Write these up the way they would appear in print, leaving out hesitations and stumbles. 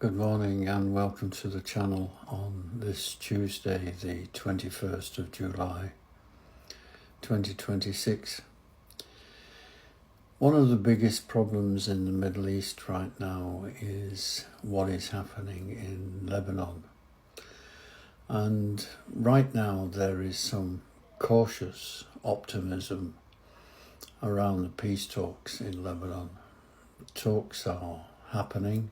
Good morning and welcome to the channel on this Tuesday, the 21st of July 2026. One of the biggest problems in the Middle East right now is what is happening in Lebanon. And right now there is some cautious optimism around the peace talks in Lebanon. Talks are happening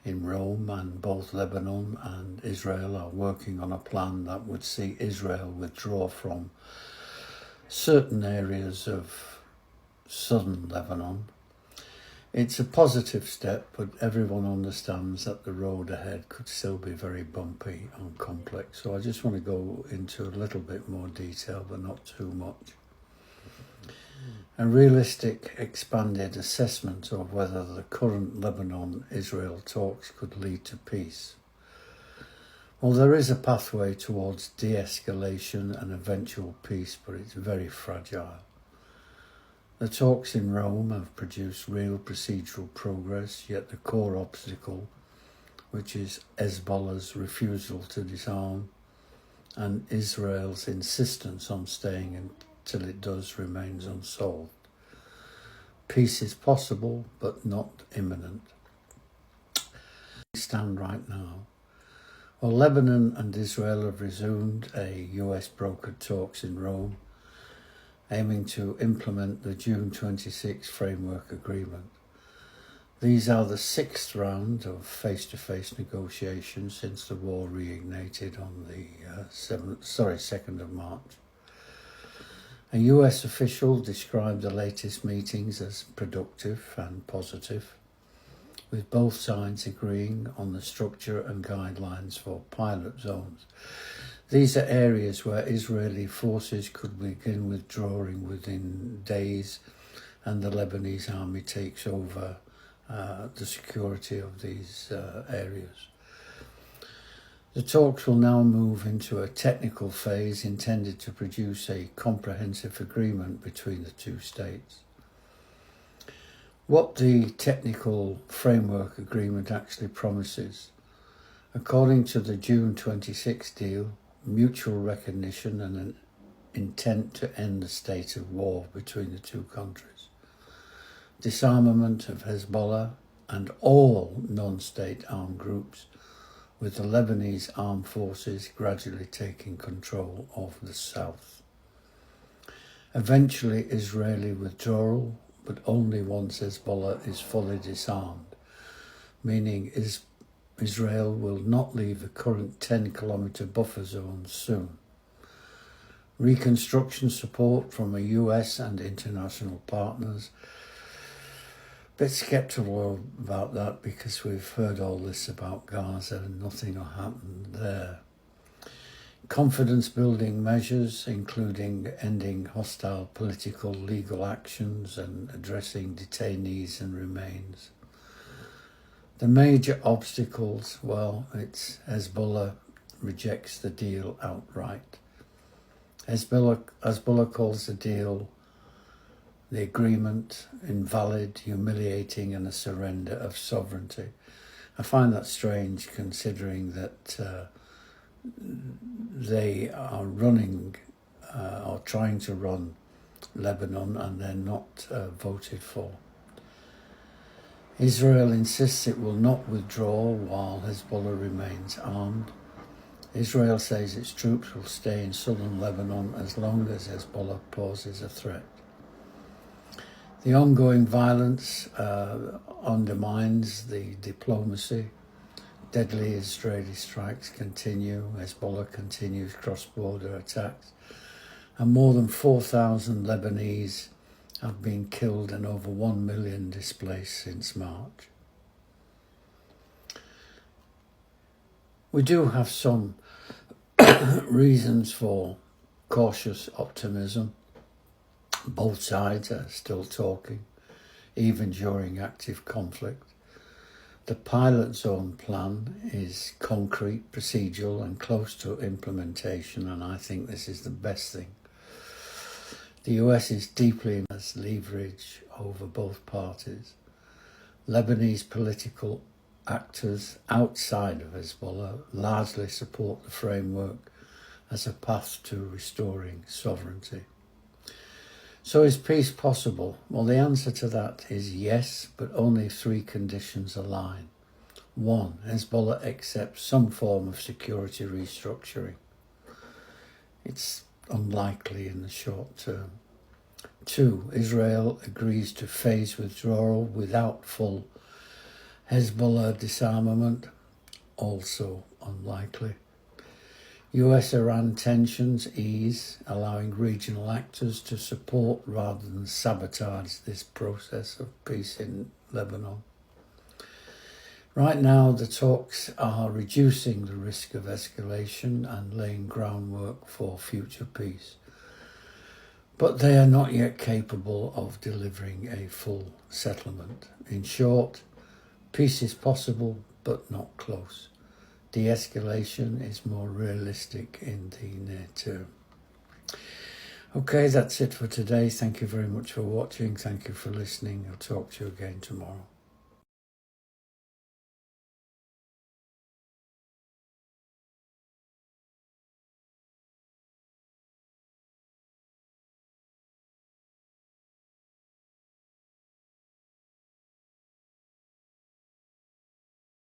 in Rome, and both Lebanon and Israel are working on a plan that would see Israel withdraw from certain areas of southern Lebanon. It's a positive step, but everyone understands that the road ahead could still be very bumpy and complex. So I just want to go into a little bit more detail, but not too much. A realistic, expanded assessment of whether the current Lebanon-Israel talks could lead to peace. Well, there is a pathway towards de-escalation and eventual peace, but it's very fragile. The talks in Rome have produced real procedural progress, yet the core obstacle, which is Hezbollah's refusal to disarm and Israel's insistence on staying until it does, remains unsolved. Peace is possible, but not imminent. We stand right now. Well, Lebanon and Israel have resumed a US brokered talks in Rome, aiming to implement the June 26 framework agreement. These are the sixth round of face-to-face negotiations since the war reignited on the 2nd of March. A US official described the latest meetings as productive and positive, with both sides agreeing on the structure and guidelines for pilot zones. These are areas where Israeli forces could begin withdrawing within days, and the Lebanese army takes over the security of these areas. The talks will now move into a technical phase intended to produce a comprehensive agreement between the two states. What the technical framework agreement actually promises, according to the June 26 deal, mutual recognition and an intent to end the state of war between the two countries, disarmament of Hezbollah and all non-state armed groups, with the Lebanese armed forces gradually taking control of the south. Eventually Israeli withdrawal, but only once Hezbollah is fully disarmed, meaning Israel will not leave the current 10-kilometre buffer zone soon. Reconstruction support from a US and international partners. Bit sceptical about that because we've heard all this about Gaza and nothing will happen there. Confidence building measures, including ending hostile political legal actions and addressing detainees and remains. The major obstacles, well, it's Hezbollah rejects the deal outright. Hezbollah calls the agreement invalid, humiliating, and a surrender of sovereignty. I find that strange, considering that they are running or trying to run Lebanon, and they're not voted for. Israel insists it will not withdraw while Hezbollah remains armed. Israel says its troops will stay in southern Lebanon as long as Hezbollah poses a threat. The ongoing violence undermines the diplomacy. Deadly Israeli strikes continue. Hezbollah continues cross-border attacks. And more than 4,000 Lebanese have been killed and over 1 million displaced since March. We do have some reasons for cautious optimism. Both sides are still talking, even during active conflict. The pilot zone plan is concrete, procedural, and close to implementation, and I think this is the best thing. The US is deeply has leverage over both parties. Lebanese political actors outside of Hezbollah largely support the framework as a path to restoring sovereignty. So is peace possible? Well, the answer to that is yes, but only if three conditions align. 1. Hezbollah accepts some form of security restructuring. It's unlikely in the short term. 2. Israel agrees to phase withdrawal without full Hezbollah disarmament. Also unlikely. US-Iran tensions ease, allowing regional actors to support rather than sabotage this process of peace in Lebanon. Right now, the talks are reducing the risk of escalation and laying groundwork for future peace. But they are not yet capable of delivering a full settlement. In short, peace is possible, but not close. De-escalation is more realistic in the near term. Okay, that's it for today. Thank you very much for watching. Thank you for listening. I'll talk to you again tomorrow.